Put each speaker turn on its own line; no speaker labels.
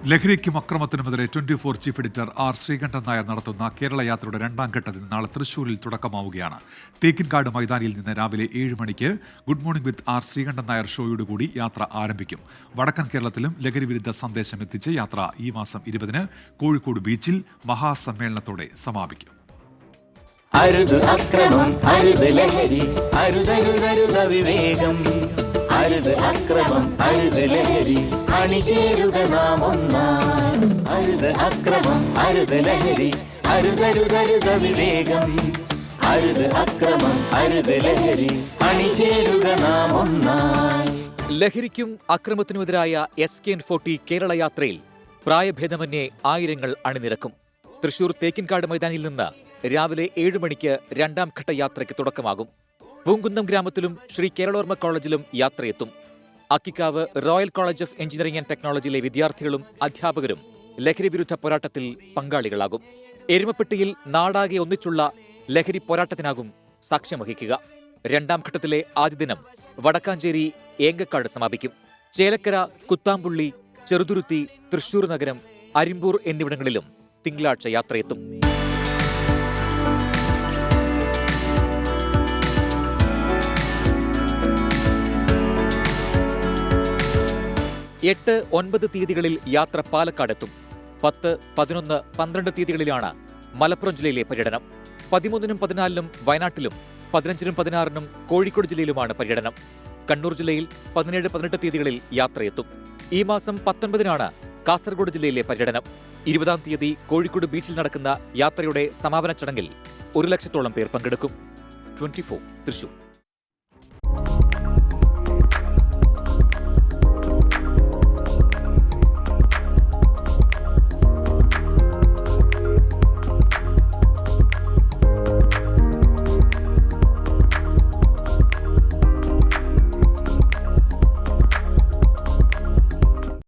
ലഹരിക്കും അക്രമത്തിനുമെതിരെ 24 chief editor R Sreekandan Nair നടത്തുന്ന കേരള യാത്രയുടെ രണ്ടാം ഘട്ടത്തിന് നാളെ തൃശൂരിൽ തുടക്കമാവുകയാണ്. തേക്കിൻകാട് മൈതാനിയിൽ നിന്ന് രാവിലെ 7 മണിക്ക് good morning with R Sreekandan Nair ഷോയോടുകൂടി യാത്ര ആരംഭിക്കും. വടക്കൻ കേരളത്തിലും ലഹരി വിരുദ്ധ സന്ദേശം എത്തിച്ച് യാത്ര ഈ മാസം 20-ന് കോഴിക്കോട് ബീച്ചിൽ മഹാസമ്മേളനത്തോടെ സമാപിക്കും.
അരുത് അക്രമം, അരുത് ലഹരി, അരുതരുതരുത വിവേകം. അരുത് അക്രമം, അരുത് ലഹരി, അണിചേരുക നാം ഒന്നായി. അരുത് അക്രമം, അരുത് ലഹരി, അരുതരുതരുത വിവേകം. അരുത് അക്രമം, അരുത് ലഹരി, അണിചേരുക നാം ഒന്നായി.
ലഹരിക്കും അക്രമത്തിനുമെതിരായ SKN40 കേരള യാത്രയിൽ പ്രായഭേദമന്യേ ആയിരങ്ങൾ അണിനിരക്കും. തൃശൂർ തേക്കിൻകാട് മൈതാനിയിൽ നിന്ന് രാവിലെ 7 മണിക്ക് രണ്ടാം ഘട്ട യാത്രയ്ക്ക് തുടക്കമാകും. പൂങ്കുന്നം ഗ്രാമത്തിലും ശ്രീ കേരളോർമ്മ കോളേജിലും യാത്രയെത്തും. Akkikkavu royal college of engineering and ടെക്നോളജിയിലെ വിദ്യാർത്ഥികളും അധ്യാപകരും ലഹരി വിരുദ്ധ പോരാട്ടത്തിൽ പങ്കാളികളാകും. എരുമപ്പെട്ടിയിൽ നാടാകെ ഒന്നിച്ചുള്ള ലഹരി പോരാട്ടത്തിനാകും സാക്ഷ്യം വഹിക്കുക. രണ്ടാം ഘട്ടത്തിലെ ആദ്യ ദിനം വടക്കാഞ്ചേരി ഏങ്കക്കാട് സമാപിക്കും. ചേലക്കര, കുത്താമ്പുള്ളി, ചെറുതുരുത്തി, തൃശൂർ നഗരം, അരിമ്പൂർ എന്നിവിടങ്ങളിലും തിങ്കളാഴ്ച യാത്രയെത്തും. 8, 9 തീയതികളിൽ യാത്ര പാലക്കാടെത്തും. 10, 11, 12 തീയതികളിലാണ് മലപ്പുറം ജില്ലയിലെ പര്യടനം. 13-നും 14-നും വയനാട്ടിലും 15-നും 16-നും കോഴിക്കോട് ജില്ലയിലുമാണ് പര്യടനം. കണ്ണൂർ ജില്ലയിൽ 17, 18 തീയതികളിൽ യാത്രയെത്തും. ഈ മാസം 19-നാണ് കാസർഗോഡ് ജില്ലയിലെ പര്യടനം. 20-ാം തീയതി കോഴിക്കോട് ബീച്ചിൽ നടക്കുന്ന യാത്രയുടെ സമാപന ചടങ്ങിൽ 1 ലക്ഷത്തോളം പേർ പങ്കെടുക്കും. 24 തൃശൂർ.